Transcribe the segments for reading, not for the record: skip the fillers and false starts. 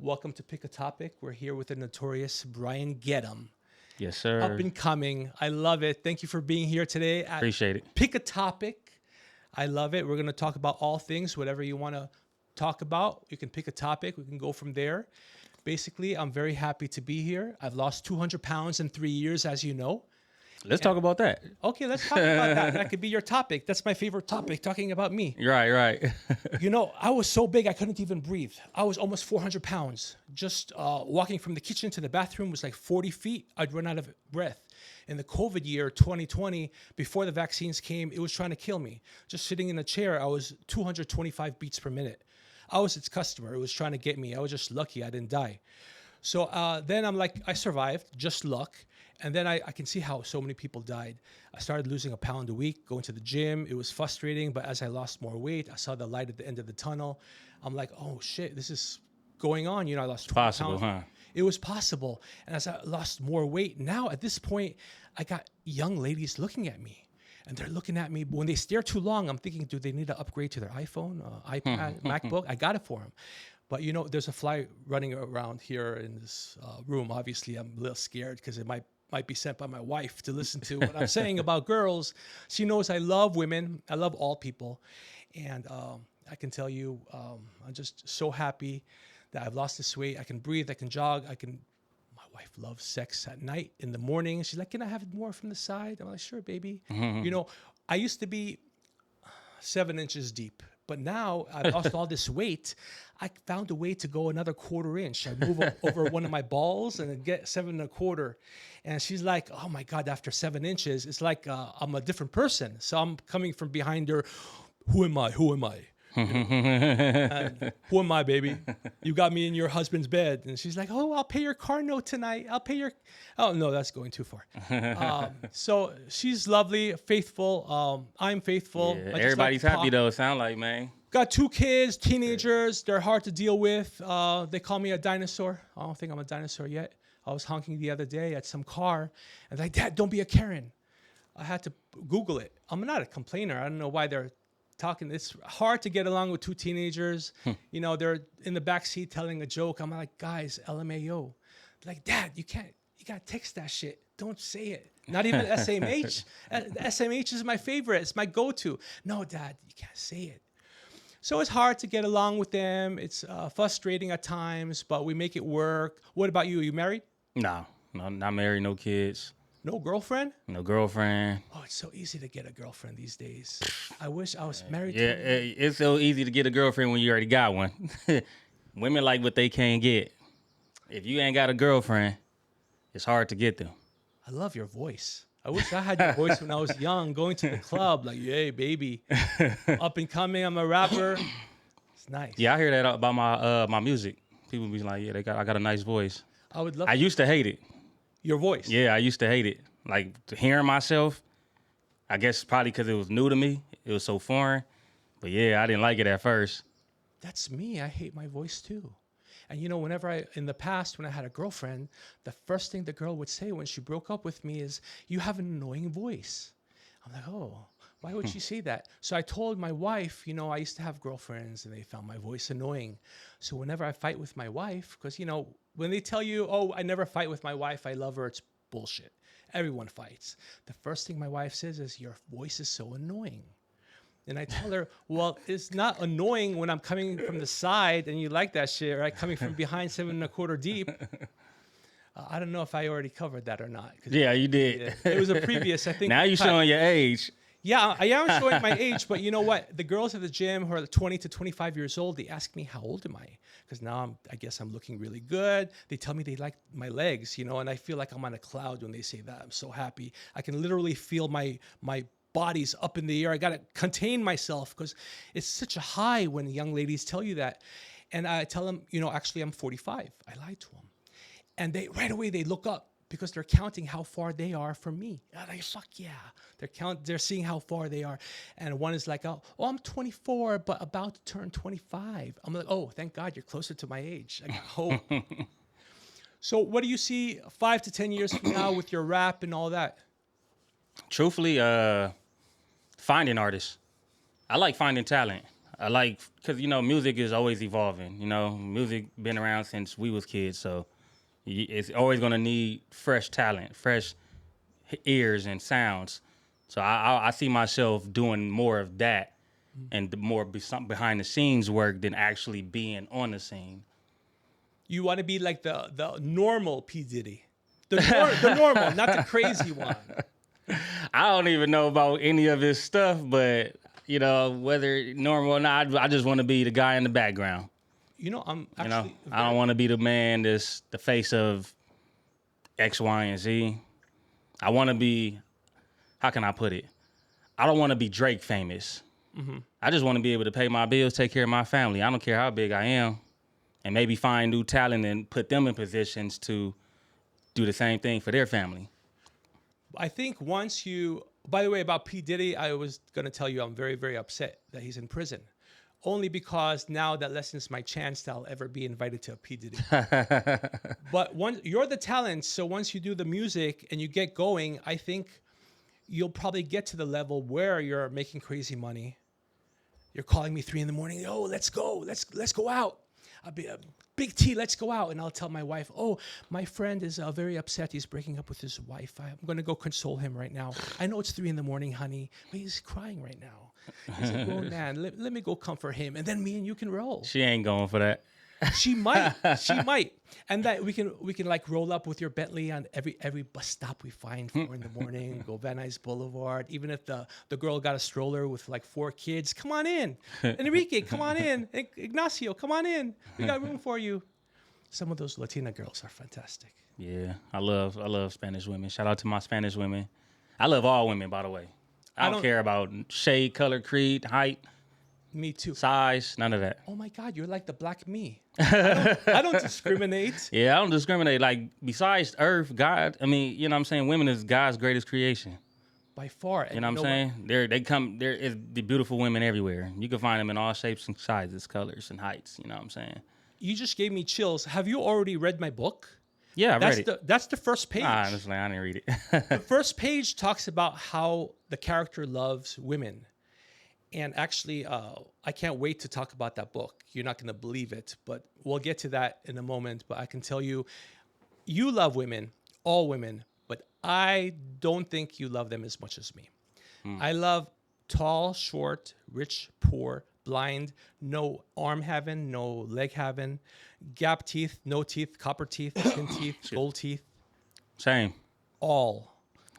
Welcome to Pick a Topic. We're here with the Notorious Bryan GetEm. Yes, sir. Up and coming. I love it. Thank you for being here today at Appreciate it. Pick a Topic. I love it. We're going to talk about all things, whatever you want to talk about. You can pick a topic. We can go from there. Basically, I'm very happy to be here. I've lost 200 pounds in 3 years, as you know. Let's talk about that. Okay, let's talk about that. That could be your topic. That's my favorite topic, talking about me. Right. You know, I was so big I couldn't even breathe. I was almost 400 pounds. Just walking from the kitchen to the bathroom was like 40 feet. I'd run out of breath. In the COVID year, 2020, before the vaccines came, it was trying to kill me. Just sitting in a chair, I was 225 beats per minute. I was its customer. It was trying to get me. I was just lucky I didn't die. So then I'm like, I survived, just luck. And then I can see how so many people died. I started losing a pound a week, going to the gym. It was frustrating, but as I lost more weight, I saw the light at the end of the tunnel. I'm like, oh shit, this is going on. You know, I lost 20 Possible, pounds. huh? It was possible. And as I lost more weight, now at this point, I got young ladies looking at me. And they're looking at me. When they stare too long, I'm thinking, do they need to upgrade to their iPhone, iPad, MacBook? I got it for them. But, you know, there's a fly running around here in this room. Obviously, I'm a little scared because it might be sent by my wife to listen to what I'm saying about girls. She knows I love women. I love all people. And I can tell you, I'm just so happy that I've lost this weight. I can breathe. I can jog. My wife loves sex at night. In the morning, she's like, can I have more from the side? I'm like, sure, baby. You know, I used to be 7 inches deep. But now I lost all this weight. I found a way to go another 1/4 inch. I move over one of my balls and then get 7 1/4. And she's like, oh my God, after 7 inches, it's like I'm a different person. So I'm coming from behind her. Who am I? Who am I? You know? And, who am I, baby? You got me in your husband's bed. And she's like, oh, I'll pay your car note tonight. I'll pay your... Oh, no, that's going too far. So she's lovely, faithful. I'm faithful. Yeah, I just everybody's like to happy talk. though, it sound like, man. Got 2 kids, teenagers. They're hard to deal with. They call me a dinosaur. I don't think I'm a dinosaur yet. I was honking the other day at some car. And they're like, Dad, don't be a Karen. I had to Google it. I'm not a complainer. I don't know why they're talking. It's hard to get along with 2 teenagers. You know, they're in the backseat telling a joke. I'm like, guys, LMAO. They're like, Dad, you gotta text that shit. Don't say it. Not even SMH. SMH is my favorite. It's my go-to. No, Dad, you can't say it. So it's hard to get along with them. It's frustrating at times, but we make it work. What about you? Are you married? No, not married, no kids, No girlfriend? no girlfriend. Oh, it's so easy to get a girlfriend these days. I wish I was married Yeah, to it's so easy to get a girlfriend when you already got one. Women like what they can't get. If you ain't got a girlfriend, it's hard to get them. I love your voice. I wish I had your voice when I was young, going to the club, like, hey, baby, up and coming, I'm a rapper. It's nice. Yeah, I hear that about my music. People be like, yeah, I got a nice voice. I would love I used to hate it. your voice. Yeah, I used to hate it. Like hearing myself, I guess probably because it was new to me. It was so foreign. But yeah, I didn't like it at first. That's me. I hate my voice too. And you know, in the past, when I had a girlfriend, the first thing the girl would say when she broke up with me is, you have an annoying voice. I'm like, oh, why would she say that? So I told my wife, you know, I used to have girlfriends and they found my voice annoying. So whenever I fight with my wife, because, you know, when they tell you, oh, I never fight with my wife, I love her, it's bullshit. Everyone fights. The first thing my wife says is, your voice is so annoying. And I tell her, well, it's not annoying when I'm coming from the side and you like that shit, right? Coming from behind 7 1/4 deep. I don't know if I already covered that or not. Yeah, you did. It was a previous, I think. Now you're showing your age. Yeah, I am showing my age, but you know what? The girls at the gym who are 20 to 25 years old, they ask me, how old am I? Because now I guess I'm looking really good. They tell me they like my legs, you know, and I feel like I'm on a cloud when they say that. I'm so happy. I can literally feel my body's up in the air. I got to contain myself because it's such a high when young ladies tell you that. And I tell them, you know, actually I'm 45. I lied to them. And they right away, they look up because they're counting how far they are from me. And I'm like, fuck yeah. They're seeing how far they are. And one is like, oh, I'm 24, but about to turn 25. I'm like, oh, thank God you're closer to my age. I got hope. So what do you see 5 to 10 years from now with your rap and all that? Truthfully, finding artists. I like finding talent. I like, because, music is always evolving. Music been around since we was kids, so it's always going to need fresh talent, fresh ears and sounds. So I see myself doing more of that and the more behind the scenes work than actually being on the scene. You want to be like the normal P. Diddy. The normal, not the crazy one. I don't even know about any of his stuff, but, whether normal or not, I just want to be the guy in the background. I'm actually... I don't want to be the man that's the face of X, Y, and Z. I want to be, how can I put it? I don't want to be Drake famous. Mm-hmm. I just want to be able to pay my bills, take care of my family. I don't care how big I am. And maybe find new talent and put them in positions to do the same thing for their family. I think once you... By the way, about P. Diddy, I was going to tell you I'm very, very upset that he's in prison. Only because now that lessens my chance that I'll ever be invited to a P. Diddy. But you're the talent, so once you do the music and you get going, I think you'll probably get to the level where you're making crazy money. You're calling me 3 a.m. Yo, let's go. Let's go out. I'll be a Big T, let's go out. And I'll tell my wife, oh, my friend is very upset. He's breaking up with his wife. I'm going to go console him right now. I know it's 3 a.m, honey, but he's crying right now. He's a grown man. Let me go comfort him. And then me and you can roll. She ain't going for that. She might. She might. And that we can like roll up with your Bentley on every bus stop we find 4 a.m, go Van Nuys Boulevard. Even if the girl got a stroller with like 4 kids, come on in. Enrique, come on in. Ignacio, come on in. We got room for you. Some of those Latina girls are fantastic. Yeah, I love Spanish women. Shout out to my Spanish women. I love all women, by the way. I don't care about shade, color, creed, height. Me too. Size, none of that. Oh my God, you're like the black me. I don't discriminate. Yeah, I don't discriminate. Like, besides Earth, God, I mean, you know what I'm saying? Women is God's greatest creation. By far. You know what I'm saying? There is the beautiful women everywhere. You can find them in all shapes and sizes, colors, and heights. You know what I'm saying? You just gave me chills. Have you already read my book? Yeah, I read it. That's the first page. Honestly, I didn't read it. The first page talks about how the character loves women. And actually, I can't wait to talk about that book. You're not going to believe it, but we'll get to that in a moment. But I can tell you, you love women, all women, but I don't think you love them as much as me. I love tall, short, rich, poor, blind, no arm having, no leg having, gap teeth, no teeth, copper teeth, tin teeth, gold teeth. Same. All.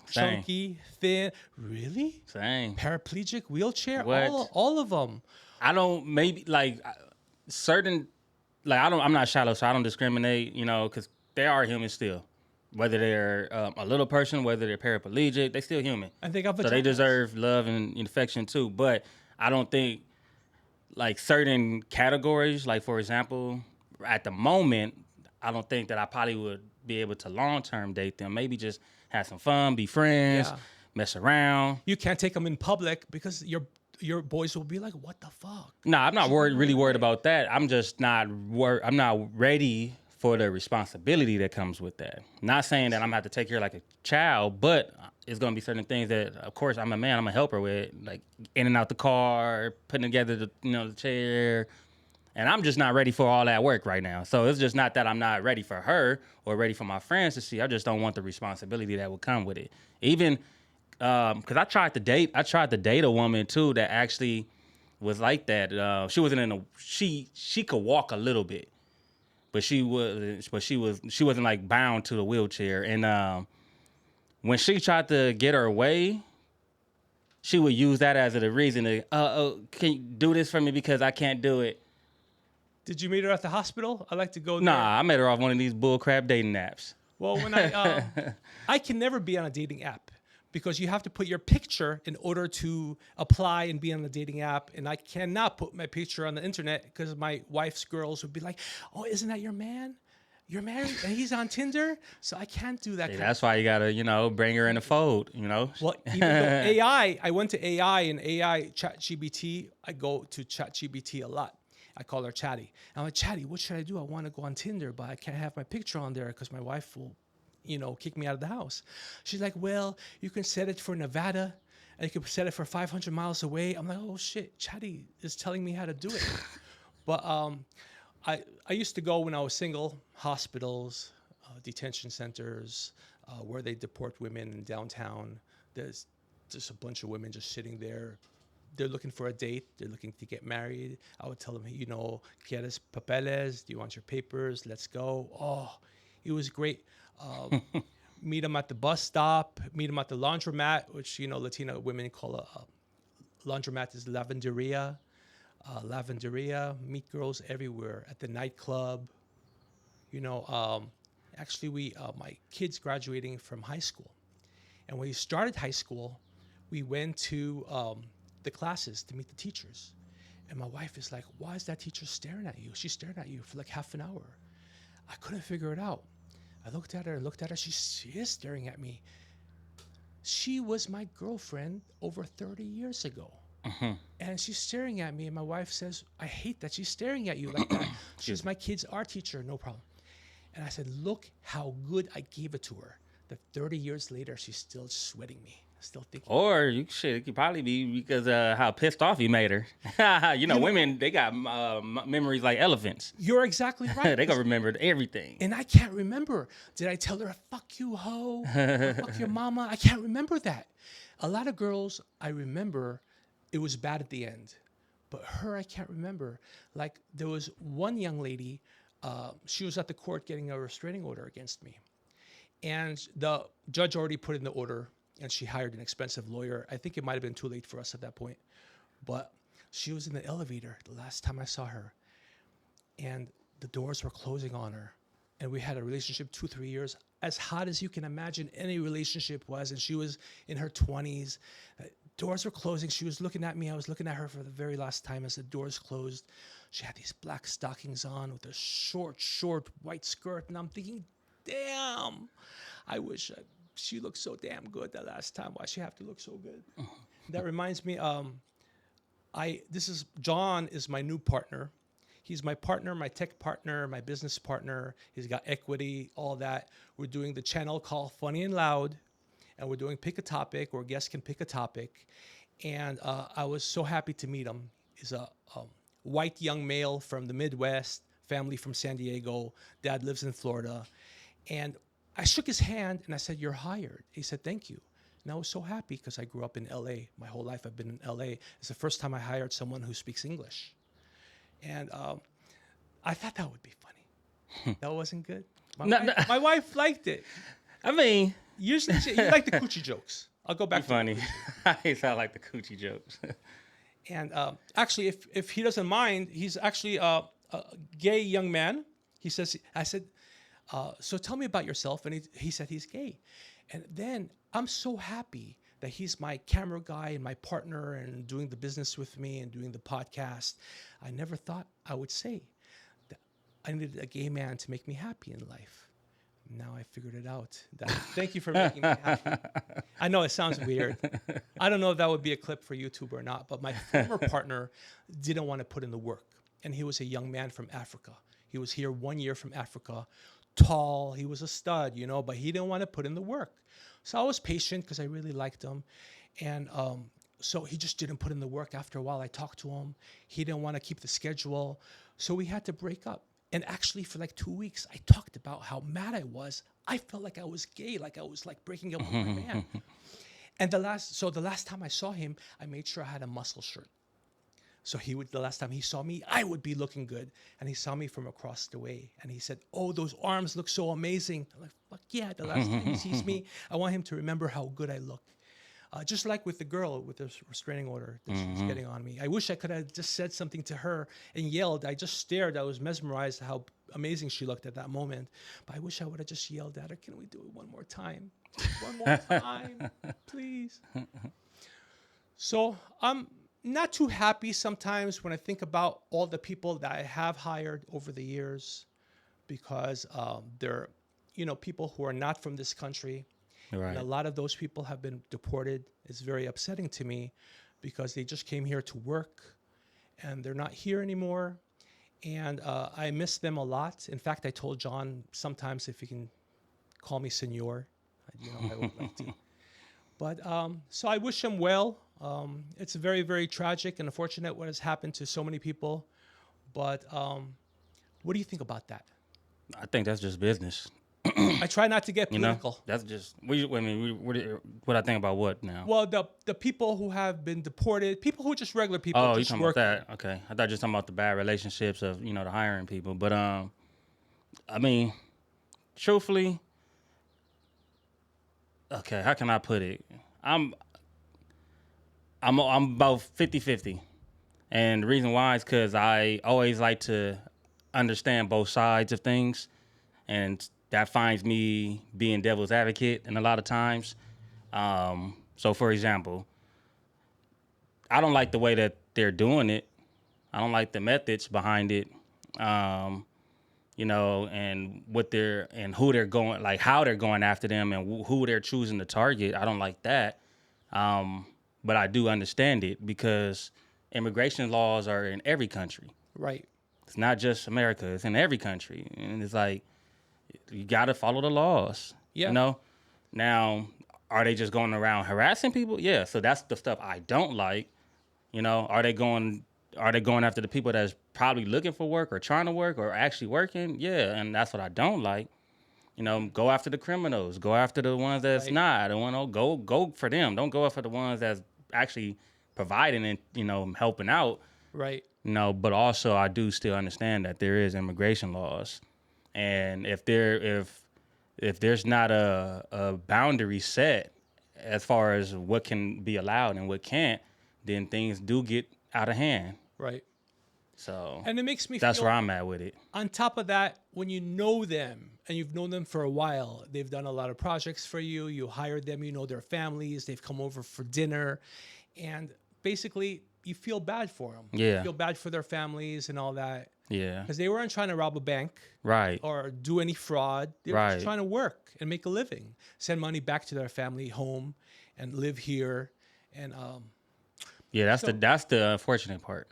Same. Chunky, thin. Really? Same. Paraplegic, wheelchair, What? all of them. I don't, maybe, like, certain, like, I'm not shallow, so I don't discriminate, because they are human still. Whether they're a little person, whether they're paraplegic, they're still human. And they got vaginas. So they deserve love and affection too. But I don't think, like, certain categories, like, for example, at the moment, I don't think that I probably would be able to long-term date them. Maybe just have some fun, be friends, mess around. You can't take them in public because your boys will be like, "What the fuck?" Nah, I'm not really worried about that. I'm just not I'm not ready for the responsibility that comes with that. Not saying that I'm gonna have to take care like a child, but it's gonna be certain things that, of course, I'm a man. I'm a helper with, like in and out the car, putting together the chair. And I'm just not ready for all that work right now. So it's just not that I'm not ready for her or ready for my friends to see. I just don't want the responsibility that would come with it. Even because I tried to date a woman too that actually was like that. She wasn't she could walk a little bit, but she wasn't like bound to the wheelchair. And when she tried to get her way, she would use that as a reason to, can you do this for me because I can't do it. Did you meet her at the hospital? I like to go there. Nah, I met her off one of these bullcrap dating apps. Well, when I can never be on a dating app because you have to put your picture in order to apply and be on the dating app. And I cannot put my picture on the internet because my wife's girls would be like, "Oh, isn't that your man? You're married and he's on Tinder?" So I can't do that. That's why you gotta, bring her in the fold, Well, even though AI, I went to AI and AI ChatGPT. I go to ChatGPT a lot. I call her Chatty. I'm like, "Chatty, what should I do? I want to go on Tinder, but I can't have my picture on there because my wife will, kick me out of the house." She's like, "Well, you can set it for Nevada, and you could set it for 500 miles away. I'm like, oh shit, Chatty is telling me how to do it. But I used to go when I was single, hospitals, detention centers, where they deport women in downtown. There's just a bunch of women just sitting there. They're looking for a date. They're looking to get married. I would tell them, you know, ¿quieres papeles? Do you want your papers? Let's go. Oh, it was great. Meet them at the bus stop. Meet them at the laundromat, which, you know, Latina women call a laundromat is lavanderia. Lavanderia. Meet girls everywhere. At the nightclub. You know, actually, my kids graduating from high school. And when we started high school, we went to the classes to meet the teachers. And my wife is like, why is that teacher staring at you? She's staring at you for like half an hour. I couldn't figure it out. I looked at her. She is staring at me. She was my girlfriend over 30 years ago. And she's staring at me. And my wife says, I hate that she's staring at you like that. She's my kid's art teacher. No problem. And I said, look how good I gave it to her. That 30 years later, she's still sweating me. Still thinking. Or it could probably be because how pissed off you made her. You know, women, they got memories like elephants. You're exactly right. They gonna remember everything. And I can't remember. Did I tell her, fuck you, hoe? Or fuck your mama? I can't remember that. A lot of girls, I remember it was bad at the end. But her, I can't remember. Like, there was one young lady, she was at the court getting a restraining order against me. And the judge already put in the order, and she hired an expensive lawyer. I think it might have been too late for us at that point. But she was in the elevator the last time I saw her. And the doors were closing on her. And we had a relationship 2-3 years, as hot as you can imagine any relationship was. And she was in her 20s. Doors were closing. She was looking at me. I was looking at her for the very last time as the doors closed. She had these black stockings on with a short white skirt. And I'm thinking, damn, I wish she looked so damn good that last time. Why she have to look so good? That reminds me, John is my new partner. He's my partner, my tech partner, my business partner. He's got equity, all that. We're doing the channel called Funny and Loud, and we're doing Pick a Topic, where guests can pick a topic. And I was so happy to meet him. He's a white young male from the Midwest, family from San Diego. Dad lives in Florida. And I shook his hand and I said, you're hired. He said, thank you. And I was so happy because I grew up in LA. My whole life I've been in LA. It's the first time I hired someone who speaks English. And I thought that would be funny. That wasn't good. My wife liked it. I mean, usually you like the coochie jokes. I'll go back to funny. I like the coochie jokes. And actually, if he doesn't mind, he's actually a gay young man. I said, so tell me about yourself. And he said he's gay. And then I'm so happy that he's my camera guy and my partner and doing the business with me and doing the podcast. I never thought I would say that I needed a gay man to make me happy in life. Now I figured it out. Thank you for making me happy. I know it sounds weird. I don't know if that would be a clip for YouTube or not, but my former partner didn't want to put in the work. And he was a young man from Africa. He was here 1 year from Africa. Tall, he was a stud, you know, but he didn't want to put in the work. So I was patient because I really liked him. And so he just didn't put in the work. After a while, I talked to him. He didn't want to keep the schedule. So we had to break up. And actually, for like 2 weeks, I talked about how mad I was. I felt like I was gay, like I was like breaking up with my man. And the last time I saw him, I made sure I had a muscle shirt. So the last time he saw me, I would be looking good. And he saw me from across the way. And he said, oh, those arms look so amazing. I'm like, fuck yeah, the last time he sees me, I want him to remember how good I look. Just like with the girl with the restraining order that she was getting on me. I wish I could have just said something to her and yelled. I just stared. I was mesmerized how amazing she looked at that moment. But I wish I would have just yelled at her, can we do it one more time? One more time, please. So I'm not too happy sometimes when I think about all the people that I have hired over the years, because they're, people who are not from this country. Right. And a lot of those people have been deported. It's very upsetting to me because they just came here to work and they're not here anymore. And I miss them a lot. In fact, I told John sometimes if he can call me senor, I would like to. But so I wish him well. It's very, very tragic and unfortunate what has happened to so many people. But what do you think about that? I think that's just business. I try not to get You know, political. that's just. What I think about what now? Well, the people who have been deported, people who just regular people, Oh, you just talking work. about that? Okay, I thought you were talking about the bad relationships of the hiring people. But I mean, truthfully, okay, how can I put it? I'm I'm about 50-50. And the reason why is because I always like to understand both sides of things, and that finds me being devil's advocate. And a lot of times, so for example, I don't like the way that they're doing it. I don't like the methods behind it. Um, and what they're and who they're going, like how they're going after them, and who they're choosing to target. I don't like that. But I do understand it because immigration laws are in every country. Right. It's not just America. It's in every country. And it's like, you got to follow the laws, Yeah. Now, are they just going around harassing people? Yeah. So that's the stuff I don't like. Are they going after the people that's probably looking for work or trying to work or actually working? Yeah. And that's what I don't like. Go after the criminals. Go after the ones that's Right. not. Go for them. Don't go after the ones that's actually providing and helping out. Right. But also I do still understand that there is immigration laws, and if there's not a boundary set as far as what can be allowed and what can't, then things do get out of hand. Right. So And it makes me that's feel, where I'm at with it. on top of that, when you know them and you've known them for a while, they've done a lot of projects for you, you hired them, you know their families, they've come over for dinner, and basically you feel bad for them. Yeah. You feel bad for their families and all that. Yeah. Because they weren't trying to rob a bank Right. or do any fraud. They were Right. just trying to work and make a living, send money back to their family home and live here. And Yeah. That's So- that's the unfortunate part.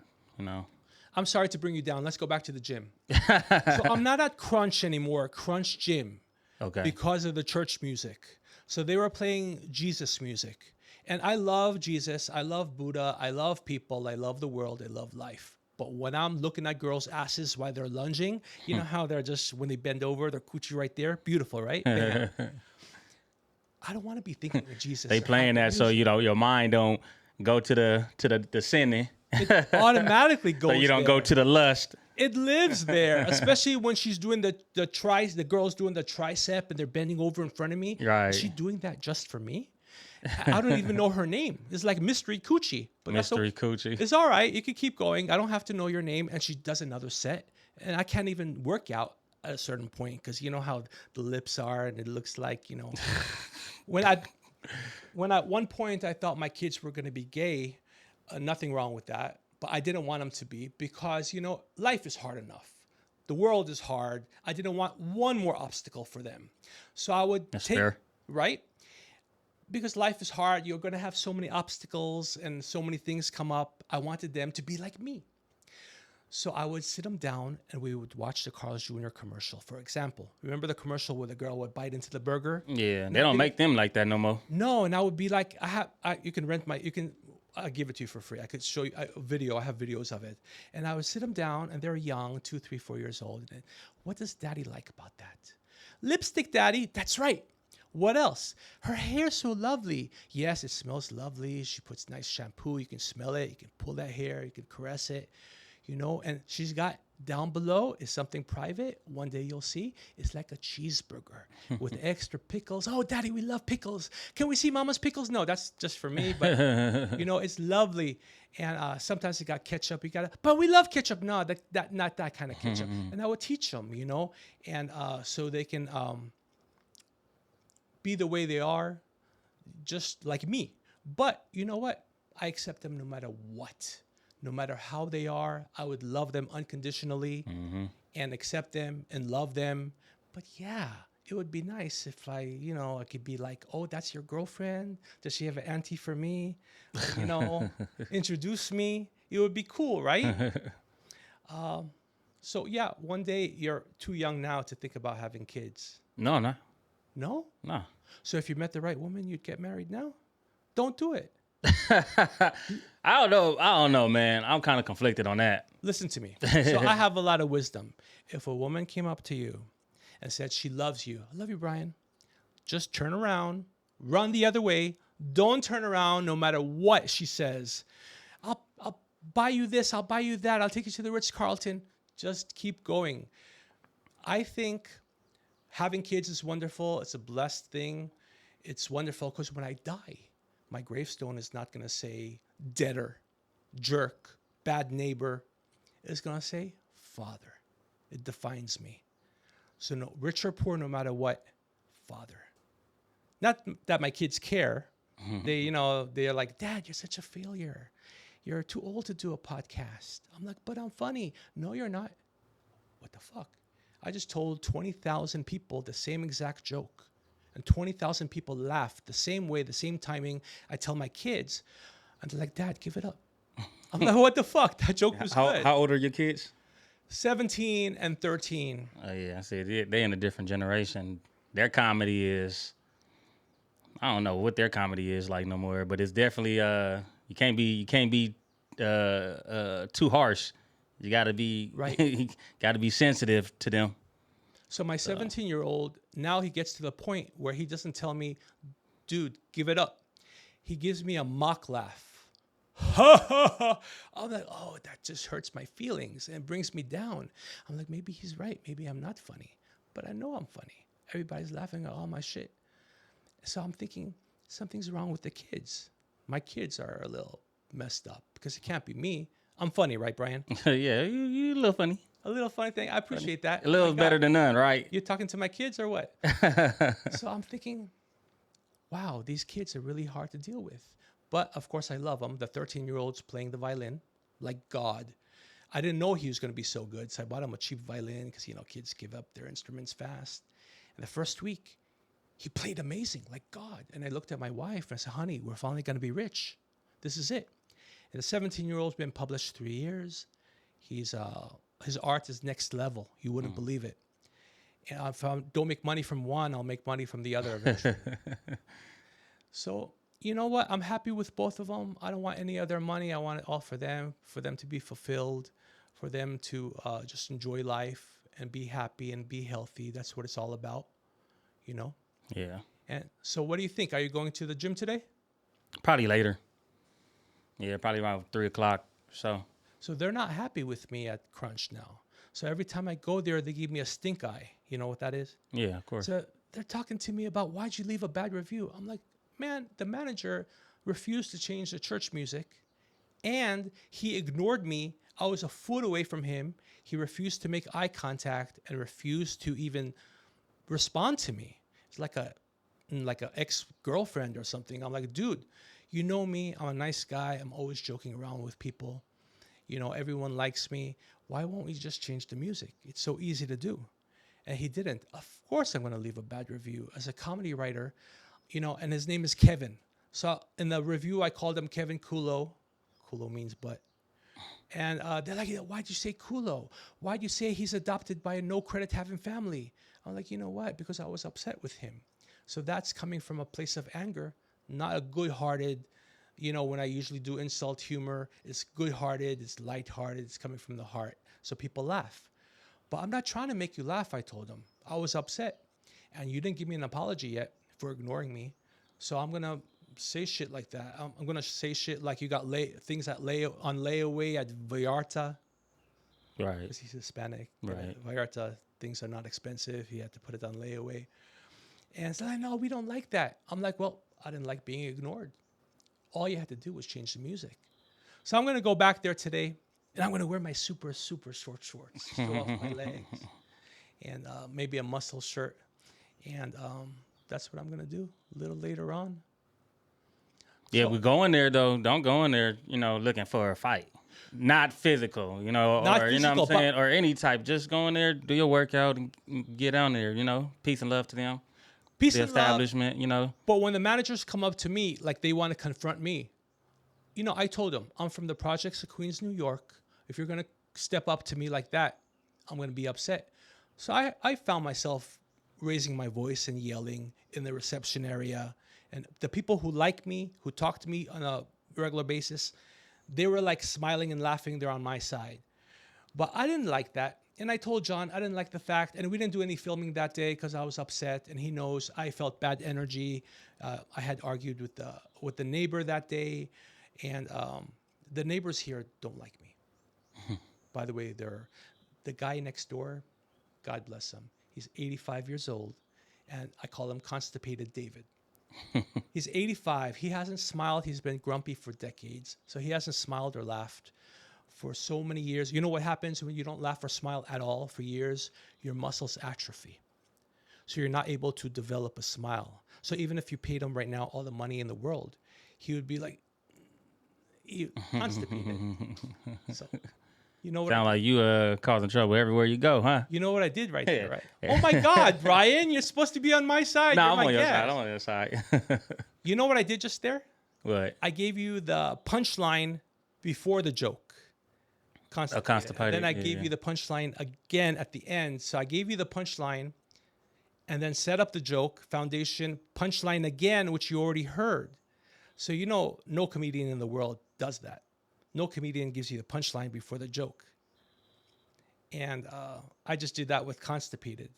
I'm sorry to bring you down. Let's go back to the gym. So I'm not at Crunch anymore, Crunch Gym, Okay. because of the church music. So they were playing Jesus music. And I love Jesus. I love Buddha. I love people. I love the world. I love life. But when I'm looking at girls' asses while they're lunging, you know how they're just, when they bend over, their coochie right there? Beautiful, right? Bam. I don't want to be thinking of Jesus. They or playing happy that so music. your mind don't go to the sinning. It automatically goes So you don't there. go to the lust. It lives there, especially when she's doing the girl's doing the tricep and they're bending over in front of me. Right. Is she doing that just for me? I don't even know her name. It's like Mystery Coochie. But Mystery that's okay. coochie. It's all right. You can keep going. I don't have to know your name. And she does another set. And I can't even work out at a certain point because you know how the lips are and it looks like, when at one point I thought my kids were going to be gay, nothing wrong with that. But I didn't want them to be because, life is hard enough. The world is hard. I didn't want one more obstacle for them. So I would That's take, fair. right? Because life is hard. You're going to have so many obstacles and so many things come up. I wanted them to be like me. So I would sit them down and we would watch the Carl's Jr. commercial, for example. Remember the commercial where the girl would bite into the burger? Yeah, they don't make them like that no more. No, and I would be like, you can rent I'll give it to you for free. I could show you a video. I have videos of it. And I would sit them down and they're young, 2, 3, 4 years old. And what does daddy like about that? Lipstick, daddy. That's right. What else? Her hair's so lovely. Yes, it smells lovely. She puts nice shampoo. You can smell it. You can pull that hair. You can caress it. And she's got down below is something private. One day you'll see. It's like a cheeseburger with extra pickles. Oh, daddy, we love pickles. Can we see mama's pickles? No, that's just for me. But, it's lovely. And sometimes it got ketchup. But we love ketchup. No, not that kind of ketchup. And I would teach them, and so they can be the way they are, just like me. But you know what? I accept them no matter what. No matter how they are, I would love them unconditionally and accept them and love them. But yeah, it would be nice if I could be like, oh, that's your girlfriend? Does she have an auntie for me? Introduce me. It would be cool, right? So yeah, one day you're too young now to think about having kids. No. No? No. So if you met the right woman, you'd get married now? don't do it. I don't know. I don't know, man. I'm kind of conflicted on that. Listen to me. So I have a lot of wisdom. If a woman came up to you and said she loves you, I love you, Brian, just turn around, run the other way. Don't turn around no matter what she says. I'll buy you this. I'll buy you that. I'll take you to the Ritz-Carlton. Just keep going. I think having kids is wonderful. It's a blessed thing. It's wonderful because when I die, my gravestone is not going to say debtor, jerk, bad neighbor. It's going to say father. It defines me. So no, rich or poor, no matter what, father. Not that my kids care. They're like, Dad, you're such a failure. You're too old to do a podcast. I'm like, but I'm funny. No, you're not. What the fuck? I just told 20,000 people the same exact joke. And 20,000 people laughed the same way, the same timing. I tell my kids, and they're like, Dad, give it up. I'm like, what the fuck? That joke was good. How old are your kids? 17 and 13. Oh, yeah. I see. They're in a different generation. Their comedy is, I don't know what their comedy is like no more, but it's definitely, you can't be too harsh. You gotta be Right. you gotta be sensitive to them. So my 17-year-old, now he gets to the point where he doesn't tell me, dude, give it up. He gives me a mock laugh. Ha ha ha. I'm like, oh, that just hurts my feelings and brings me down. I'm like, maybe he's right. Maybe I'm not funny. But I know I'm funny. Everybody's laughing at all my shit. So I'm thinking something's wrong with the kids. My kids are a little messed up because it can't be me. I'm funny, right, Brian? Yeah, you a little funny. A little funny thing. I appreciate that. A little Oh my better God. than none, right? You're talking to my kids or what? So I'm thinking, wow, these kids are really hard to deal with. But of course, I love them. The 13-year-old's playing the violin like God. I didn't know he was going to be so good. So I bought him a cheap violin because, kids give up their instruments fast. And the first week, he played amazing like God. And I looked at my wife and I said, honey, we're finally going to be rich. This is it. And the 17-year-old's been published 3 years. His art is next level. You wouldn't believe it. And if I don't make money from one, I'll make money from the other eventually. So, you know what? I'm happy with both of them. I don't want any other money. I want it all for them to be fulfilled, for them to just enjoy life and be happy and be healthy. That's what it's all about, Yeah. And so what do you think? Are you going to the gym today? Probably later. Yeah, probably around 3:00 or so. So they're not happy with me at Crunch now. So every time I go there, they give me a stink eye. You know what that is? Yeah, of course. So they're talking to me about why'd you leave a bad review? I'm like, man, the manager refused to change the church music and he ignored me. I was a foot away from him. He refused to make eye contact and refused to even respond to me. It's like a ex-girlfriend or something. I'm like, dude, you know me. I'm a nice guy. I'm always joking around with people. Everyone likes me. Why won't we just change the music? It's so easy to do. And he didn't. Of course I'm going to leave a bad review. As a comedy writer, and his name is Kevin. So in the review, I called him Kevin Kulo. Kulo means butt. And they're like, why'd you say Kulo? Why'd you say he's adopted by a no credit having family? I'm like, you know what? Because I was upset with him. So that's coming from a place of anger, not a good-hearted, when I usually do insult humor, it's good-hearted, it's light-hearted, it's coming from the heart. So people laugh. But I'm not trying to make you laugh, I told him. I was upset. And you didn't give me an apology yet for ignoring me. So I'm going to say shit like that. I'm going to say shit like you got things on layaway at Vallarta. Right. Because he's Hispanic. Right. Vallarta, things are not expensive. He had to put it on layaway. And so no, we don't like that. I'm like, well, I didn't like being ignored. All you had to do was change the music. So I'm going to go back there today, and I'm going to wear my super, super short shorts, show off my legs, and maybe a muscle shirt. And that's what I'm going to do a little later on. Yeah, we go in there, though. Don't go in there, looking for a fight. Not physical, Not you know what physical, I'm saying? Or any type. Just go in there, do your workout, and get down there, Peace and love to them. Peace The and love. establishment, But when the managers come up to me, like they want to confront me, I told them, I'm from the projects of Queens, New York. If you're going to step up to me like that, I'm going to be upset. So I found myself raising my voice and yelling in the reception area. And the people who like me, who talk to me on a regular basis, they were like smiling and laughing. They're on my side. But I didn't like that. And I told John I didn't like the fact, and we didn't do any filming that day because I was upset. And he knows I felt bad energy. I had argued with the neighbor that day, and the neighbors here don't like me. By the way, the guy next door, God bless him. He's 85 years old, and I call him Constipated David. He's 85. He hasn't smiled. He's been grumpy for decades. So he hasn't smiled or laughed for so many years. You know what happens when you don't laugh or smile at all for years? Your muscles atrophy. So you're not able to develop a smile. So even if you paid him right now all the money in the world, he would be like, constipated. So, you know what? Sound like you causing trouble everywhere you go, huh? You know what I did right there, right? Oh my God, Brian, you're supposed to be on my side. No, You're I'm my on your guest. side. I'm on your side. You know what I did just there? What? I gave you the punchline before the joke. Constipated. Then I gave you the punchline again at the end. So I gave you the punchline and then set up the joke, foundation, punchline again, which you already heard. So you know no comedian in the world does that. No comedian gives you the punchline before the joke. And I just did that with Constipated.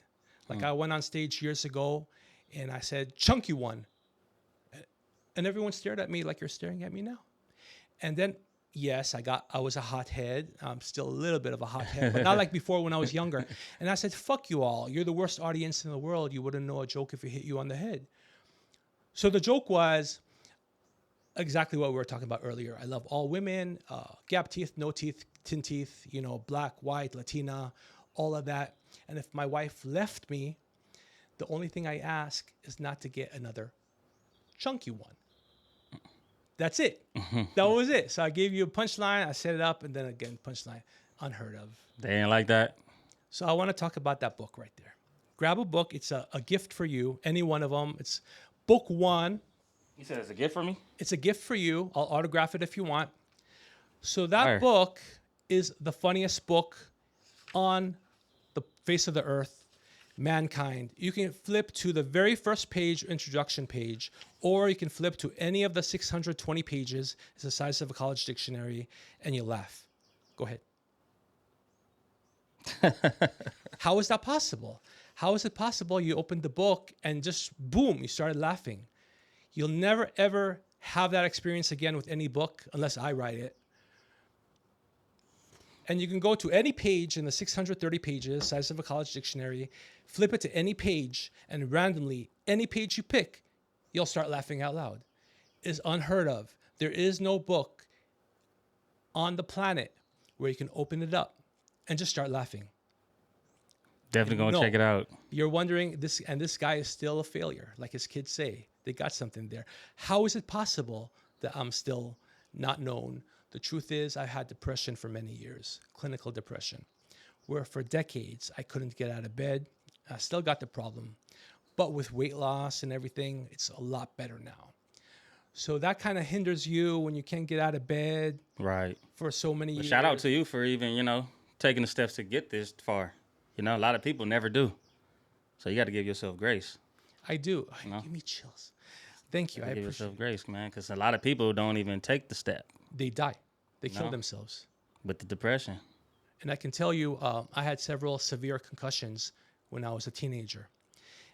Like I went on stage years ago and I said, chunky one. And everyone stared at me like you're staring at me now. And then, yes, I was a hothead. I'm still a little bit of a hothead, but not like before when I was younger. And I said, fuck you all. You're the worst audience in the world. You wouldn't know a joke if it hit you on the head. So the joke was exactly what we were talking about earlier. I love all women, gap teeth, no teeth, tin teeth, black, white, Latina, all of that. And if my wife left me, the only thing I ask is not to get another chunky one. That's it. That was it. So I gave you a punchline, I set it up, and then again, punchline. Unheard of. They ain't like that. So I want to talk about that book right there. Grab a book. It's a gift for you. Any one of them. It's book 1. You said it's a gift for me? It's a gift for you. I'll autograph it if you want. So that book is the funniest book on the face of the earth, mankind. You can flip to the very first page, introduction page, or you can flip to any of the 620 pages. It's the size of a college dictionary, and you laugh. Go ahead. How is that possible? How is it possible you opened the book and just boom, you started laughing? You'll never, ever have that experience again with any book unless I write it. And you can go to any page in the 630 pages, size of a college dictionary, flip it to any page, and randomly, any page you pick, you'll start laughing out loud. It's unheard of. There is no book on the planet where you can open it up and just start laughing. Definitely going to check it out. You're wondering, this guy is still a failure, like his kids say. They got something there. How is it possible that I'm still not known? The truth is, I had depression for many years, clinical depression, where for decades I couldn't get out of bed. I still got the problem, but with weight loss and everything, it's a lot better now. So that kind of hinders you when you can't get out of bed, right? For so many years. Shout out to you for even, taking the steps to get this far. A lot of people never do. So you got to give yourself grace. I do. Give me chills. Thank you. I give appreciate yourself grace, man, because a lot of people don't even take the step. They die. They kill themselves. With the depression. And I can tell you, I had several severe concussions when I was a teenager.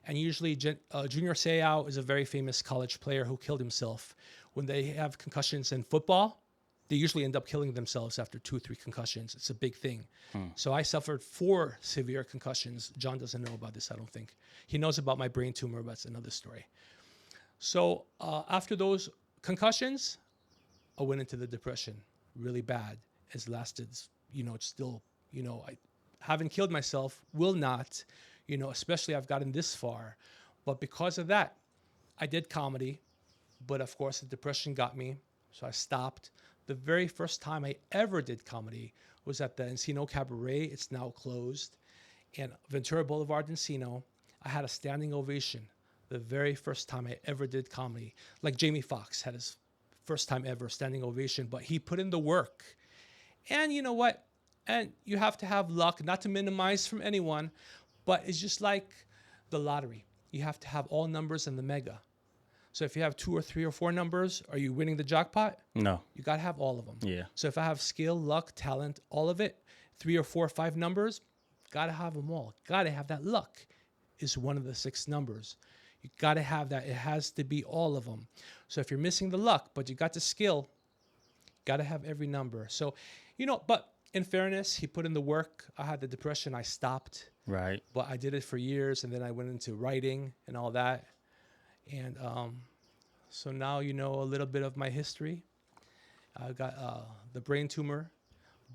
And usually Junior Seau is a very famous college player who killed himself. When they have concussions in football, they usually end up killing themselves after 2 or 3 concussions. It's a big thing. So I suffered 4 severe concussions. John doesn't know about this, I don't think. He knows about my brain tumor, but it's another story. So after those concussions, I went into the depression really bad. It's lasted, it's still, I haven't killed myself, will not, especially I've gotten this far. But because of that, I did comedy. But of course, the depression got me. So I stopped. The very first time I ever did comedy was at the Encino Cabaret. It's now closed. And Ventura Boulevard, Encino. I had a standing ovation the very first time I ever did comedy. Like Jamie Foxx had his first time ever standing ovation, but he put in the work. And you know what? And you have to have luck, not to minimize from anyone, but it's just like the lottery. You have to have all numbers in the mega. So if you have 2 or 3 or 4 numbers, are you winning the jackpot? No. You got to have all of them. Yeah. So if I have skill, luck, talent, all of it, 3 or 4 or 5 numbers, got to have them all. Got to have that. Luck is one of the 6 numbers. You got to have that. It has to be all of them. So if you're missing the luck, but you got the skill, got to have every number. So, but in fairness, he put in the work. I had the depression. I stopped. Right. But I did it for years, and then I went into writing and all that. And so now you know a little bit of my history. I got the brain tumor,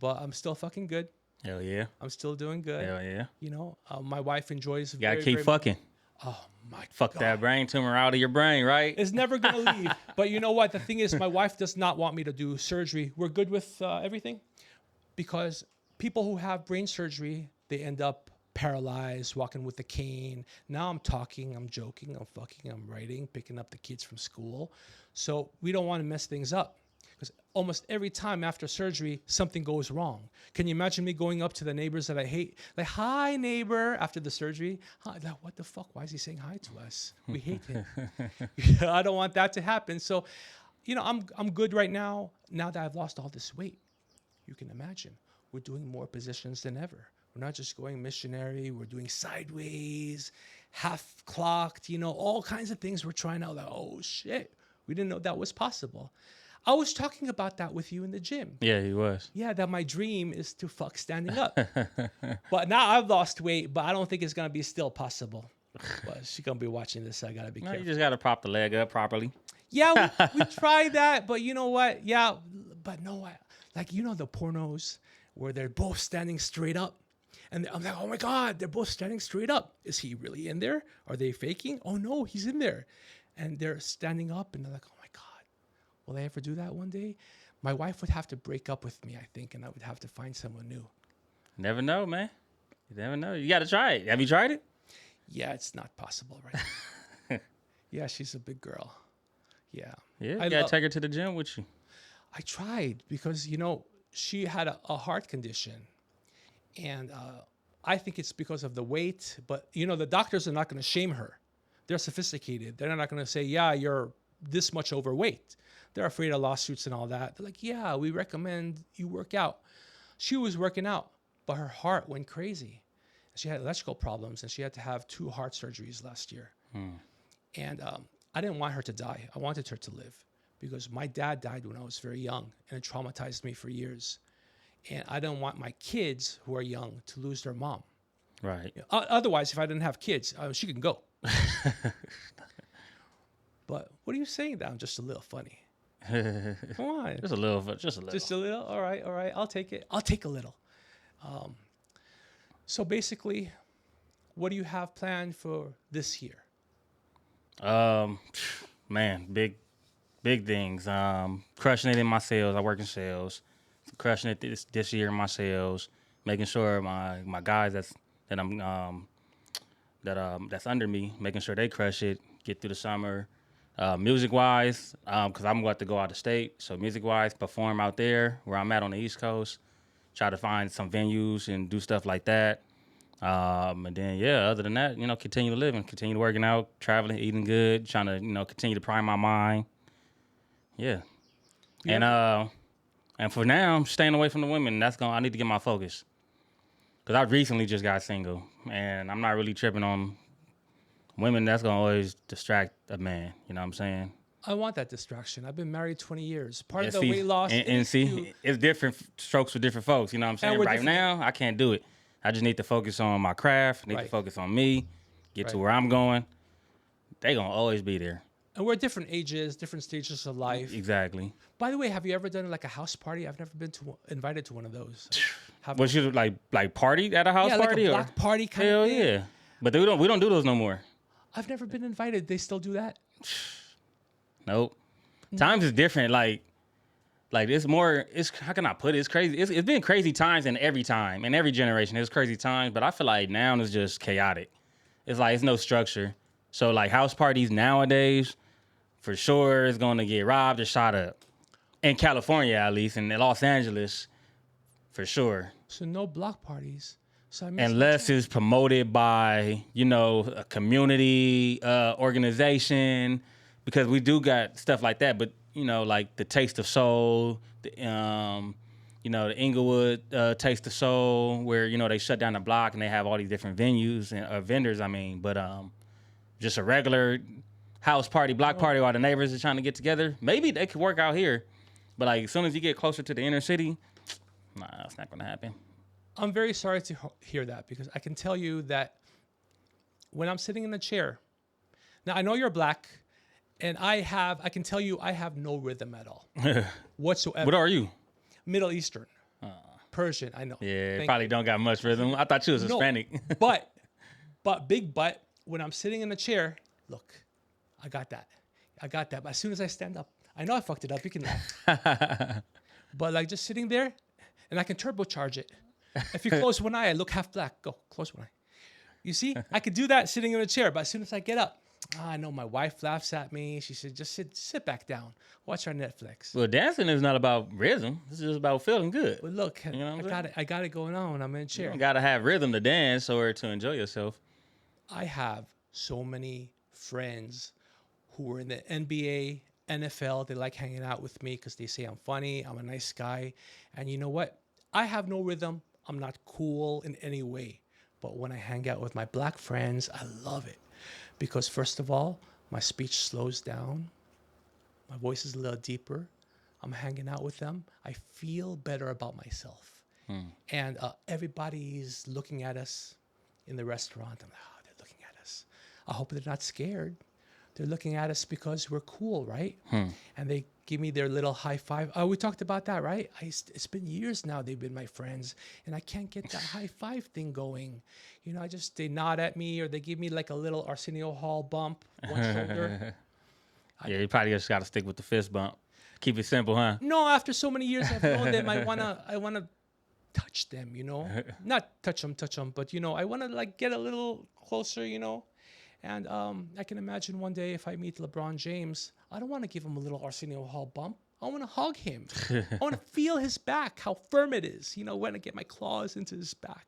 but I'm still fucking good. Hell yeah. I'm still doing good. Hell yeah. My wife enjoys. You gotta keep fucking. Oh my Fuck God. that brain tumor out of your brain, right? It's never gonna leave. But you know what? The thing is, my wife does not want me to do surgery. We're good with everything, because people who have brain surgery, they end up paralyzed, walking with a cane. Now I'm talking, I'm joking, I'm fucking, I'm writing, picking up the kids from school. So we don't want to mess things up, because almost every time after surgery, something goes wrong. Can you imagine me going up to the neighbors that I hate, like, hi neighbor, after the surgery? Hi, like, what the fuck? Why is he saying hi to us? We hate him. I don't want that to happen. So, I'm good right now. Now that I've lost all this weight, you can imagine we're doing more positions than ever. We're not just going missionary. We're doing sideways, half clocked, all kinds of things we're trying out. Like, oh, shit. We didn't know that was possible. I was talking about that with you in the gym. Yeah, he was. Yeah, that my dream is to fuck standing up. But now I've lost weight, but I don't think it's going to be still possible. But she's going to be watching this, so I got to be No, careful. you just got to prop the leg up properly. Yeah, we tried that, but you know what? Yeah, but no, like, the pornos where they're both standing straight up. And I'm like, oh my God, they're both standing straight up. Is he really in there? Are they faking? Oh no, he's in there. And they're standing up, and they're like, oh my God, will I ever do that one day? My wife would have to break up with me, I think, and I would have to find someone new. Never know, man. You never know. You got to try it. Have you tried it? Yeah, it's not possible right now. Yeah, she's a big girl. Yeah. Yeah, you got to take her to the gym with you. I tried because, she had a heart condition. And I think it's because of the weight. But, the doctors are not going to shame her. They're sophisticated. They're not going to say, yeah, you're this much overweight. They're afraid of lawsuits and all that. They're like, yeah, we recommend you work out. She was working out, but her heart went crazy. She had electrical problems, and she had to have 2 heart surgeries last year. And I didn't want her to die. I wanted her to live, because my dad died when I was very young, and it traumatized me for years. And I don't want my kids who are young to lose their mom. Right. Otherwise, if I didn't have kids, she can go. But what are you saying that I'm just a little funny? Come on. Just a little. Just a little. Just a little? All right. I'll take it. I'll take a little. So basically, what do you have planned for this year? Man, big things. Crushing it in my sales. I work in sales. Crushing it this year in my sales, making sure my guys that's under me, making sure they crush it, get through the summer. Music wise, because I'm about to go out of state, so music wise, perform out there where I'm at on the East Coast, try to find some venues and do stuff like that. And then other than that, continue living, continue working out, traveling, eating good, trying to continue to prime my mind. Yeah. And for now, I'm staying away from the women. I need to get my focus. Because I recently just got single, and I'm not really tripping on women. That's going to always distract a man. You know what I'm saying? I want that distraction. I've been married 20 years. Part of the weight loss and see, it's different strokes for different folks. You know what I'm saying? Right now, I can't do it. I just need to focus on my craft. Need to focus on me, get to where I'm going. They going to always be there. And we're at different ages, different stages of life. Exactly. By the way, have you ever done like a house party? I've never been invited to one of those. Was you like party at a house party? Yeah, like a block party kind of thing. Hell yeah. But we don't do those no more. I've never been invited. They still do that? Nope. Times is different. Like it's more. How can I put it? It's crazy. It's been crazy times in every time, in every generation. It's crazy times, but I feel like now it's just chaotic. It's like it's no structure. So like house parties nowadays, for sure, is going to get robbed or shot up. In California, at least, and in Los Angeles, for sure. So no block parties. So unless it's promoted by, a community organization, because we do got stuff like that, but like the Taste of Soul, the the Inglewood Taste of Soul, where they shut down the block and they have all these different venues and vendors. I mean, but just a regular house party, block party, while the neighbors are trying to get together. Maybe they could work out here, but like as soon as you get closer to the inner city, nah, that's not gonna happen. I'm very sorry to hear that, because I can tell you that when I'm sitting in a chair, now I know you're black, and I can tell you I have no rhythm at all whatsoever. What are you? Middle Eastern, Persian. I know. Yeah, Thank probably you. don't got much rhythm. I thought you was Hispanic. but big butt. When I'm sitting in a chair, look, I got that. But as soon as I stand up, I know I fucked it up. You can laugh. But like just sitting there, and I can turbocharge it. If you close one eye, I look half black. Go, close one eye. You see, I could do that sitting in a chair, but as soon as I get up, I know my wife laughs at me. She said, just sit back down. Watch our Netflix. Well, dancing is not about rhythm. It's just about feeling good. But look, I got it going on. I'm in a chair. You got to have rhythm to dance or to enjoy yourself. I have so many friends who were in the NBA, NFL. They like hanging out with me because they say I'm funny. I'm a nice guy. And you know what? I have no rhythm. I'm not cool in any way. But when I hang out with my black friends, I love it. Because first of all, my speech slows down. My voice is a little deeper. I'm hanging out with them. I feel better about myself. And everybody's looking at us in the restaurant. I'm like, oh, they're looking at us. I hope they're not scared. They're looking at us because we're cool, right? And they give me their little high five. Oh, we talked about that, right? It's been years now they've been my friends, and I can't get that high five thing going. They nod at me, or they give me like a little Arsenio Hall bump, one shoulder. Yeah, you probably just got to stick with the fist bump. Keep it simple, huh? No, after so many years I've known them, I wanna touch them, not touch them, but I wanna like get a little closer, And I can imagine one day if I meet LeBron James, I don't want to give him a little Arsenio Hall bump. I want to hug him. I want to feel his back, how firm it is. When I get my claws into his back.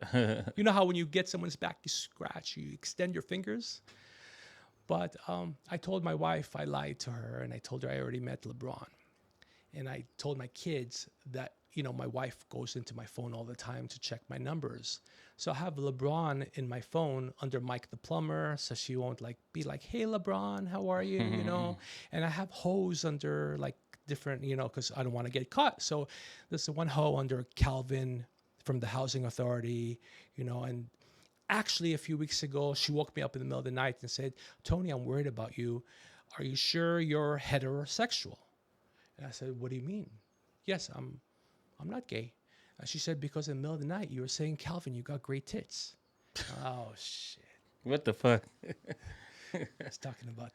You know how when you get someone's back, you scratch, you extend your fingers. But I told my wife, I lied to her, and I told her I already met LeBron. And I told my kids that, my wife goes into my phone all the time to check my numbers. So I have LeBron in my phone under Mike the plumber, so she won't be like, hey, LeBron, how are you? And I have hoes under like different, because I don't want to get caught. So there's one hoe under Calvin from the Housing Authority, and actually a few weeks ago, she woke me up in the middle of the night and said, Tony, I'm worried about you. Are you sure you're heterosexual? And I said, what do you mean? Yes, I'm not gay. She said, because in the middle of the night, you were saying, Calvin, you got great tits. Oh, shit. What the fuck? I was talking about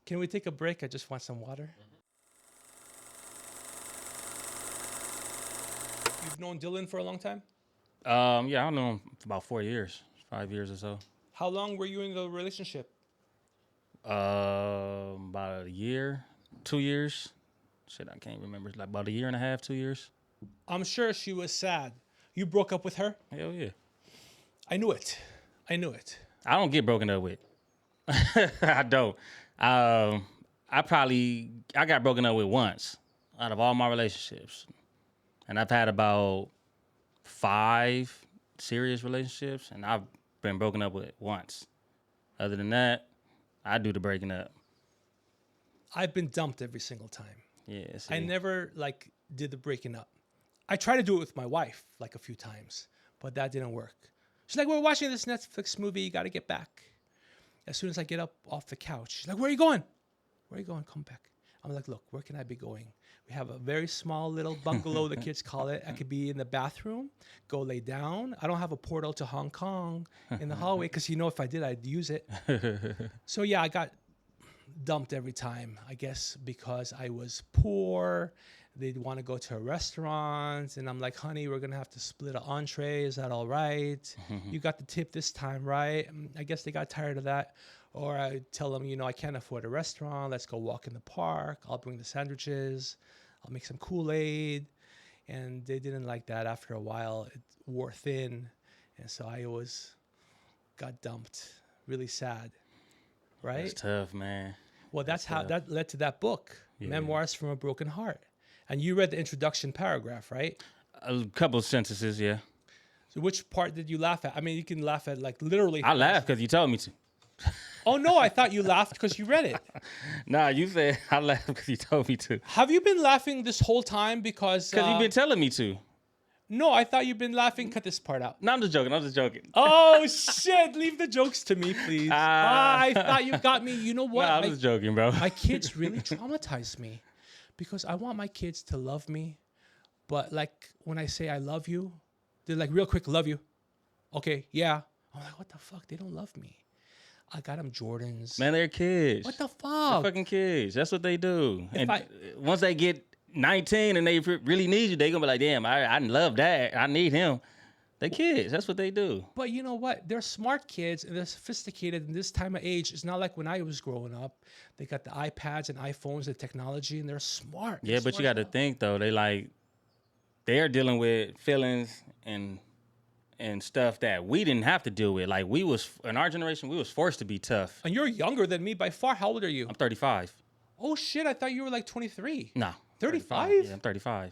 Can we take a break? I just want some water. You've known Dylan for a long time? Yeah, I've known him for about 4 years, 5 years or so. How long were you in the relationship? About a year, 2 years. Shit, I can't remember. It's like about a year and a half, 2 years. I'm sure she was sad. You broke up with her? Hell yeah. I knew it. I don't get broken up with. I don't. I got broken up with once out of all my relationships. And I've had about 5 serious relationships, and I've been broken up with once. Other than that, I do the breaking up. I've been dumped every single time. Yeah, see. I never did the breaking up. I tried to do it with my wife a few times, but that didn't work. She's like, we're watching this Netflix movie. You got to get back. As soon as I get up off the couch, she's like, where are you going? Where are you going? Come back. I'm like, look, where can I be going? We have a very small little bungalow, the kids call it. I could be in the bathroom, go lay down. I don't have a portal to Hong Kong in the hallway because, if I did, I'd use it. So, yeah, I got dumped every time, I guess, because I was poor. They'd want to go to a restaurant, and I'm like, honey, we're going to have to split an entree. Is that all right? You got the tip this time, right? I guess they got tired of that. Or I tell them, I can't afford a restaurant. Let's go walk in the park. I'll bring the sandwiches. I'll make some Kool-Aid. And they didn't like that. After a while, it wore thin. And so I always got dumped. Really sad. Right? That's tough, man. Well, that's how that led to that book, Memoirs from a Broken Heart. And you read the introduction paragraph, right? A couple of sentences, yeah. So which part did you laugh at? I mean, you can laugh at like literally. I laughed because you told me to. Oh no, I thought you laughed because you read it. Nah, you said I laughed because you told me to. Have you been laughing this whole time because? Because you've been telling me to. No, I thought you've been laughing. Cut this part out. No, I'm just joking. Oh shit! Leave the jokes to me, please. I thought you got me. You know what? Nah, I'm just joking, bro. My kids really traumatized me because I want my kids to love me, but like when I say I love you, they're like real quick, love you. Okay, yeah. I'm like, what the fuck? They don't love me. I got them Jordans. Man, they're kids. What the They're fuck? fucking kids. That's what they do. If And once they get 19 and they really need you, they gonna be like, damn, I love that. I need him. They kids. That's what they do. But you know what? They're smart kids and they're sophisticated in this time of age. It's not like when I was growing up. They got the iPads and iPhones and technology and they're smart. Yeah, but you got to think though. They're dealing with feelings and stuff that we didn't have to deal with. Like we was in our generation, we was forced to be tough. And you're younger than me by far. How old are you? I'm 35. Oh shit! I thought you were like 23. Nah. 35? Yeah, I'm 35.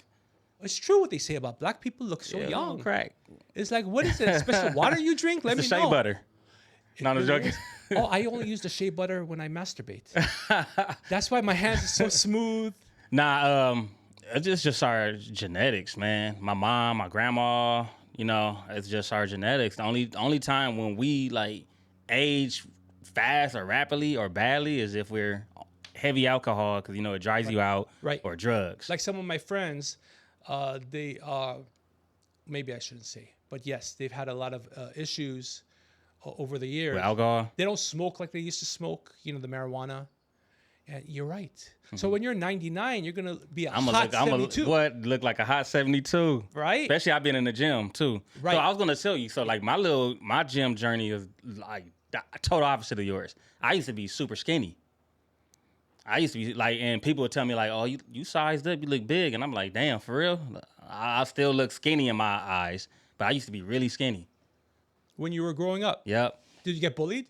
It's true what they say about black people look so Yeah, young. crack. It's like, what is it? Special water you drink? Let It's me a shea know. butter. No, I'm joking. Oh, I only use the shea butter when I masturbate. That's why my hands are so smooth. Nah, it's just our genetics, man. My mom, my grandma, it's just our genetics. The only time when we like age fast or rapidly or badly is if we're heavy alcohol because it dries you out, Right. or drugs. Like some of my friends, they maybe I shouldn't say, but yes, they've had a lot of issues over the years. With alcohol. They don't smoke like they used to smoke, the marijuana. And you're right. Mm-hmm. So when you're 99, you're gonna be a I'm hot 72. look like a hot 72, Right? Especially I've been in the gym too. Right. So I was gonna tell you. So like my gym journey is like the total opposite of yours. I used to be super skinny. I used to be like, and people would tell me like, "Oh, you sized up, you look big," and I'm like, "Damn, for real? I still look skinny in my eyes, but I used to be really skinny." When you were growing up. Yep. Did you get bullied?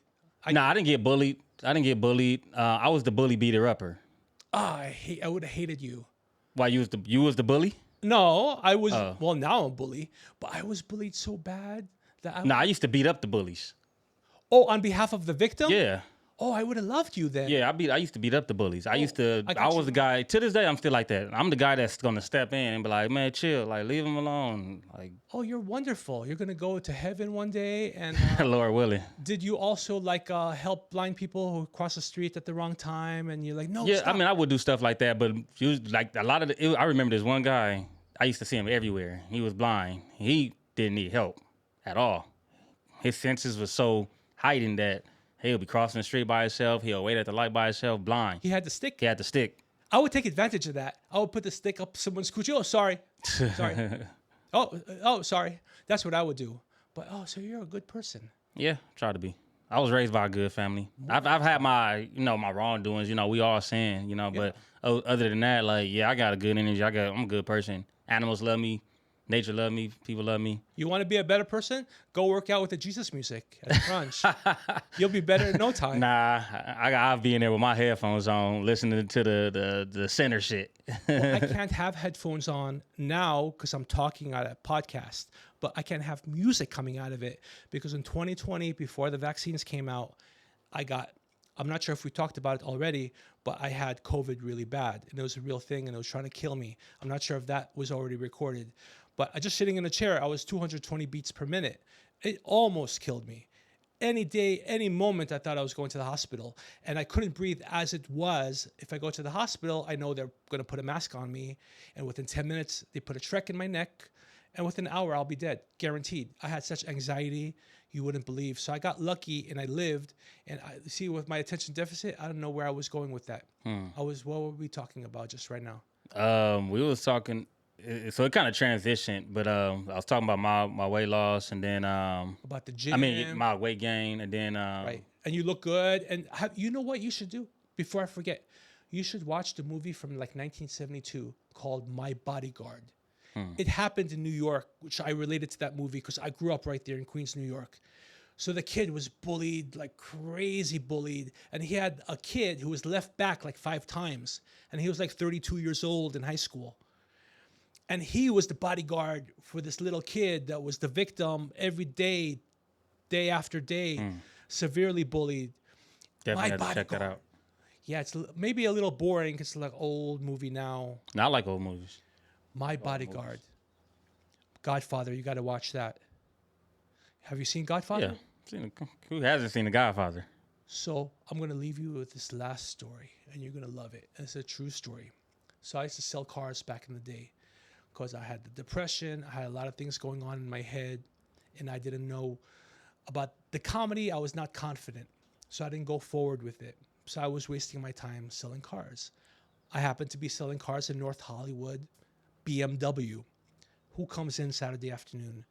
Nah, I didn't get bullied. I was the bully beater upper. I would have hated you. Why you was the bully? No, I was. Well, now I'm a bully, but I was bullied so bad that Nah, I used to beat up the bullies. Oh, on behalf of the victim? Yeah. Oh, I would have loved you then. Yeah, I used to beat up the bullies. I got was you. the guy. To this day, I'm still like that. I'm the guy that's gonna step in and be like, "Man, chill. Like, leave him alone." Like, Oh, you're wonderful. You're gonna go to heaven one day. And Lord willing. did you also like help blind people who cross the street at the wrong time? And you're like, no, Yeah, stop. I mean, I would do stuff like that, but he was like a lot of I remember this one guy. I used to see him everywhere. He was blind. He didn't need help at all. His senses was so heightened that he'll be crossing the street by himself. He'll wait at the light by himself, blind. He had the stick. He had the stick. I would take advantage of that. I would put the stick up someone's coochie. Oh, sorry. Sorry. Oh, sorry. That's what I would do. But so you're a good person. Yeah, try to be. I was raised by a good family. I've had my my wrongdoings. We all sin. But other than that, like I got a good energy. I'm a good person. Animals love me. Nature love me. People love me. You want to be a better person? Go work out with the Jesus music at Crunch. You'll be better in no time. Nah, I'll be in there with my headphones on, listening to the center shit. Well, I can't have headphones on now because I'm talking on a podcast, but I can't have music coming out of it because in 2020, before the vaccines came out, I'm not sure if we talked about it already, but I had COVID really bad and it was a real thing and it was trying to kill me. I'm not sure if that was already recorded, but I just sitting in a chair, I was 220 beats per minute. It almost killed me. Any day, any moment, I thought I was going to the hospital and I couldn't breathe as it was. If I go to the hospital, I know they're going to put a mask on me. And within 10 minutes, they put a Trek in my neck. And within an hour, I'll be dead, guaranteed. I had such anxiety, you wouldn't believe. So I got lucky and I lived. And see, with my attention deficit, I don't know where I was going with that. What were we talking about just right now? We was talking, so it kind of transitioned, but I was talking about my weight loss and then About the gym. I mean my weight gain and then Right. And you look good. And you know what you should do? Before I forget, you should watch the movie from like 1972 called My Bodyguard. It happened in New York, which I related to that movie because I grew up right there in Queens, New York. So the kid was bullied, like crazy bullied. And he had a kid who was left back like 5 times. And he was like 32 years old in high school. And he was the bodyguard for this little kid that was the victim every day, day after day, severely bullied. Definitely My have to check that bodyguard. out. Yeah, it's maybe a little boring because it's like old movie now. Now, I like old movies. My Bodyguard. Godfather, you got to watch that. Have you seen Godfather? Yeah. Who hasn't seen The Godfather? So I'm going to leave you with this last story, and you're going to love it. It's a true story. So I used to sell cars back in the day because I had the depression. I had a lot of things going on in my head, and I didn't know about the comedy. I was not confident, so I didn't go forward with it. So I was wasting my time selling cars. I happened to be selling cars in North Hollywood, BMW. Who comes in Saturday afternoon?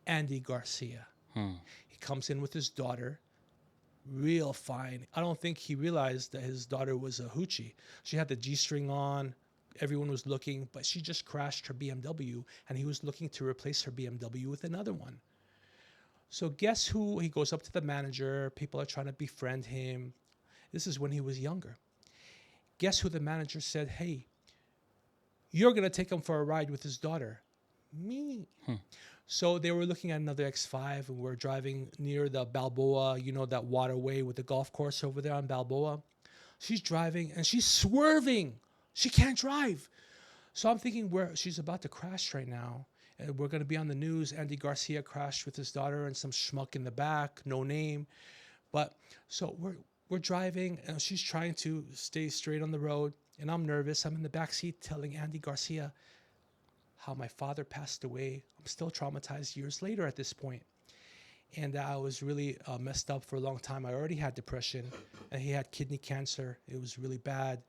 Andy Garcia. He comes in with his daughter, real fine. I don't think he realized that his daughter was a hoochie. She had the G-string on. Everyone was looking, but she just crashed her BMW, and he was looking to replace her BMW with another one. So guess who? He goes up to the manager. People are trying to befriend him. This is when he was younger. Guess who the manager said, hey, you're going to take him for a ride with his daughter? Me. So they were looking at another X5, and we're driving near the Balboa, you know, that waterway with the golf course over there on Balboa. She's driving, and she's swerving. She can't drive. So I'm thinking she's about to crash right now, and we're going to be on the news. Andy Garcia crashed with his daughter and some schmuck in the back, no name. But so we're driving, and she's trying to stay straight on the road, and I'm nervous. I'm in the back seat telling Andy Garcia how my father passed away. I'm still traumatized years later at this point. And I was really messed up for a long time. I already had depression, and he had kidney cancer. It was really bad.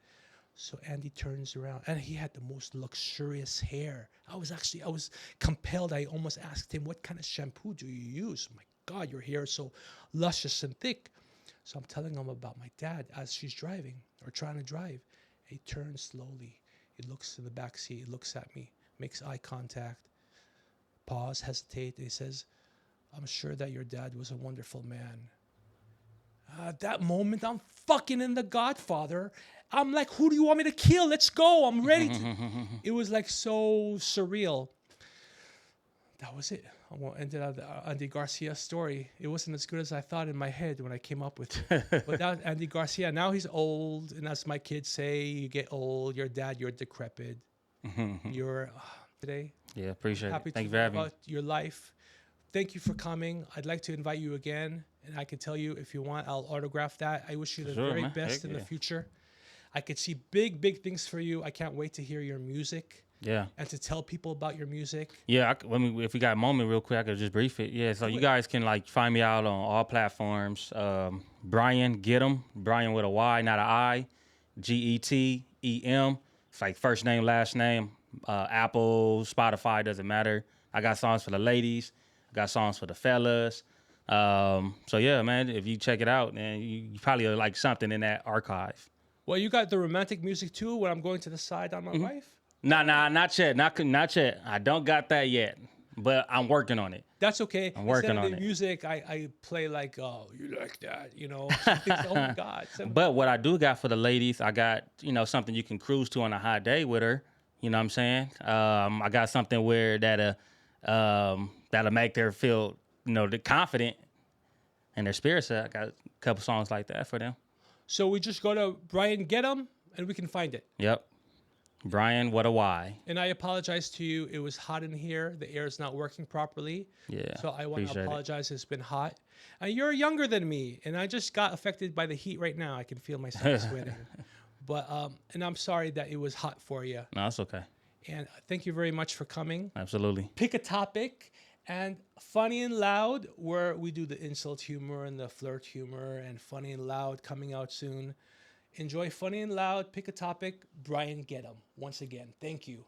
So Andy turns around, and he had the most luxurious hair. I was compelled. I almost asked him, what kind of shampoo do you use? My God, your hair is so luscious and thick. So I'm telling him about my dad as she's driving or trying to drive. He turns slowly. He looks in the back seat. He looks at me, makes eye contact, pause, hesitate. And he says, I'm sure that your dad was a wonderful man. At that moment, I'm fucking in The Godfather. I'm like, who do you want me to kill? Let's go. I'm ready to. It was like so surreal. That was it. I ended up the Andy Garcia story. It wasn't as good as I thought in my head when I came up with it. But that Andy Garcia, now he's old. And as my kids say, you get old. Your dad, you're decrepit. You're today. Yeah, appreciate Happy it. Thank to you for know having me. about your life. Thank you for coming. I'd like to invite you again. And I can tell you, if you want, I'll autograph that. I wish you the Sure, very man. best Heck in the yeah. future. I could see big, big things for you. I can't wait to hear your music Yeah. and to tell people about your music. Yeah, if we got a moment real quick, I could just brief it. Yeah, so you guys can like find me out on all platforms. Bryan GetEm, Bryan with a Y, not an I, GETEM. It's like first name, last name. Apple, Spotify, doesn't matter. I got songs for the ladies. I got songs for the fellas. So yeah, man, if you check it out, then you probably like something in that archive. Well, you got the romantic music too when I'm going to the side on my wife? Nah, not yet. Not yet. I don't got that yet, but I'm working on it. That's okay. I'm working Instead of on the it. music, I play like, oh, you like that, you know? She thinks, oh my God. But what I do got for the ladies, I got, something you can cruise to on a hot day with her. You know what I'm saying? I got something where that'll make her feel, confident in their spirits. I got a couple songs like that for them. So we just go to Bryan GetEm and we can find it. Yep. Bryan, what a Y. And I apologize to you. It was hot in here. The air is not working properly. Yeah. So I want to appreciate it. apologize. It's been hot. And you're younger than me, and I just got affected by the heat right now. I can feel myself sweating. But and I'm sorry that it was hot for you. No, it's okay. And thank you very much for coming. Absolutely. Pick a topic, and Funny and Loud, where we do the insult humor and the flirt humor, and Funny and Loud coming out soon. Enjoy Funny and Loud. Pick a topic. Bryan GetEm. Once again, thank you.